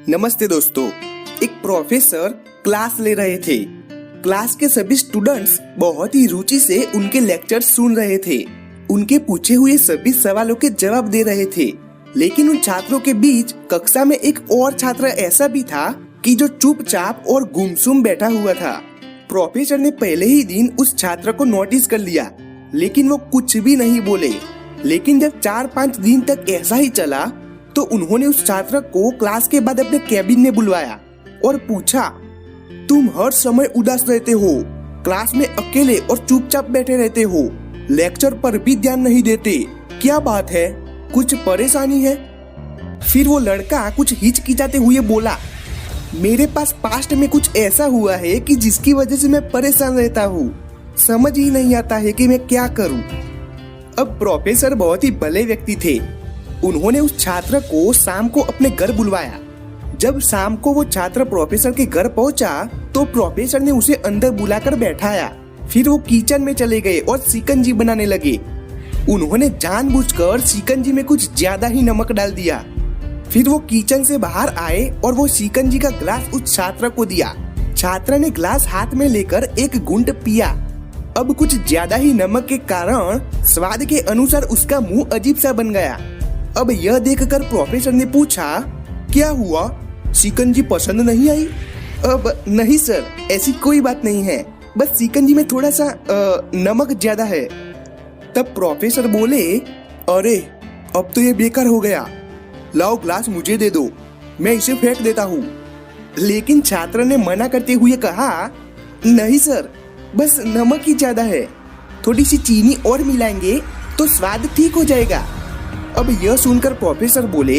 नमस्ते दोस्तों। एक प्रोफेसर क्लास ले रहे थे। क्लास के सभी स्टूडेंट्स बहुत ही रुचि से उनके लेक्चर सुन रहे थे। उनके पूछे हुए सभी सवालों के जवाब दे रहे थे। लेकिन उन छात्रों के बीच कक्षा में एक और छात्र ऐसा भी था कि जो चुपचाप और गुमसुम बैठा हुआ था। प्रोफेसर ने पहले ही दिन उस छात्र को नोटिस कर लिया, लेकिन वो कुछ भी नहीं बोले। लेकिन जब 4-5 दिन तक ऐसा ही चला तो उन्होंने उस छात्र को क्लास के बाद अपने कैबिन में बुलवाया और पूछा, तुम हर समय उदास रहते हो, क्लास में अकेले और चुपचाप बैठे रहते हो, लेक्चर पर भी ध्यान नहीं देते, क्या बात है, कुछ परेशानी है? फिर वो लड़का कुछ हिचकिचाते हुए बोला, मेरे पास पास्ट में कुछ ऐसा हुआ है कि जिसकी वजह से मैं परेशान रहता हूँ, समझ ही नहीं आता है कि मैं क्या करूँ। अब प्रोफेसर बहुत ही भले व्यक्ति थे। उन्होंने उस छात्र को शाम को अपने घर बुलवाया। जब शाम को वो छात्र प्रोफेसर के घर पहुंचा तो प्रोफेसर ने उसे अंदर बुलाकर बैठाया। फिर वो किचन में चले गए और शिकंजी बनाने लगे। उन्होंने जानबूझकर शिकंजी में कुछ ज्यादा ही नमक डाल दिया। फिर वो किचन से बाहर आए और वो शिकंजी का ग्लास उस छात्र को दिया। छात्र ने ग्लास हाथ में लेकर एक घूंट पिया। अब कुछ ज्यादा ही नमक के कारण स्वाद के अनुसार उसका मुंह अजीब सा बन गया। अब यह देखकर प्रोफेसर ने पूछा, क्या हुआ, शिकंजी पसंद नहीं आई? अब नहीं सर, ऐसी कोई बात नहीं है, बस शिकंजी में थोड़ा सा नमक ज्यादा है। तब प्रोफेसर बोले, अरे अब तो ये बेकार हो गया, लाओ ग्लास मुझे दे दो, मैं इसे फेंक देता हूँ। लेकिन छात्र ने मना करते हुए कहा, नहीं सर, बस नमक ही ज्यादा है, थोड़ी सी चीनी और मिलाएंगे तो स्वाद ठीक हो जाएगा। अब यह सुनकर प्रोफेसर बोले,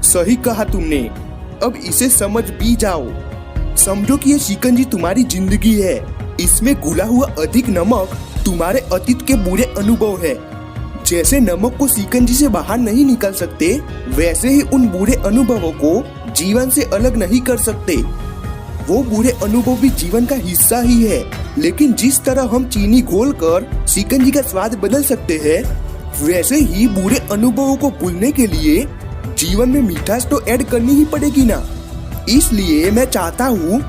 सही कहा तुमने, अब इसे समझ भी जाओ। समझो कि ये शिकंजी तुम्हारी जिंदगी है, इसमें घुला हुआ अधिक नमक तुम्हारे अतीत के बुरे अनुभव है। जैसे नमक को शिकंजी से बाहर नहीं निकाल सकते, वैसे ही उन बुरे अनुभवों को जीवन से अलग नहीं कर सकते। वो बुरे अनुभव भी जीवन का हिस्सा ही है, लेकिन जिस तरह हम चीनी घोलकर शिकंजी का स्वाद बदल सकते हैं, वैसे ही बुरे अनुभवों को भूलने के लिए जीवन में मिठास तो ऐड करनी ही पड़ेगी ना। इसलिए मैं चाहता हूँ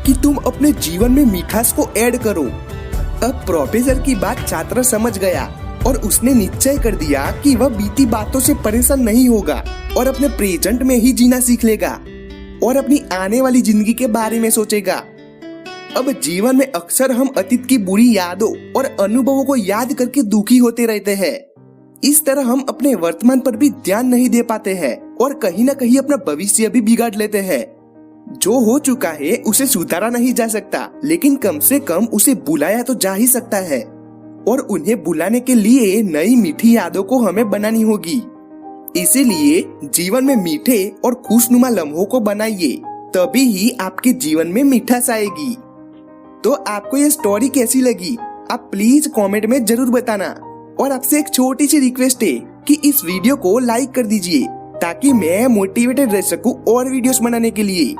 कि तुम अपने जीवन में मिठास को ऐड करो। अब प्रोफेसर की बात छात्र समझ गया और उसने निश्चय कर दिया कि वह बीती बातों से परेशान नहीं होगा और अपने प्रेजेंट में ही जीना सीख लेगा और अपनी आने वाली जिंदगी के बारे में सोचेगा। अब जीवन में अक्सर हम अतीत की बुरी यादों और अनुभवों को याद करके दुखी होते रहते हैं। इस तरह हम अपने वर्तमान पर भी ध्यान नहीं दे पाते हैं और कहीं न कहीं अपना भविष्य भी बिगाड़ लेते हैं। जो हो चुका है उसे सुधारा नहीं जा सकता, लेकिन कम से कम उसे बुलाया तो जा ही सकता है और उन्हें बुलाने के लिए नई मीठी यादों को हमें बनानी होगी। इसीलिए जीवन में मीठे और खुशनुमा लम्हों को बनाइए, तभी ही आपके जीवन में मिठास आएगी। तो आपको ये स्टोरी कैसी लगी, आप प्लीज कमेंट में जरूर बताना। और आपसे एक छोटी सी रिक्वेस्ट है कि इस वीडियो को लाइक कर दीजिए ताकि मैं मोटिवेटेड रह सकूं और वीडियोस बनाने के लिए।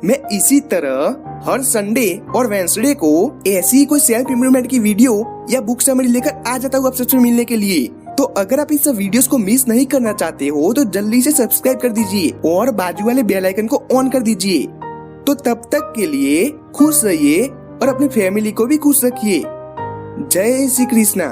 मैं इसी तरह हर संडे और वेडनेसडे को ऐसी ही कोई सेल्फ इम्प्रूवमेंट की वीडियो या बुक समरी लेकर आ जाता हूँ आप सबसे मिलने के लिए। तो अगर आप इस वीडियोस को मिस नहीं करना चाहते हो तो जल्दी से सब्सक्राइब कर दीजिए और बाजू वाले बेल आइकन को ऑन कर दीजिए। तो तब तक के लिए खुश रहिए और अपनी फैमिली को भी खुश रखिए। जय श्री कृष्णा।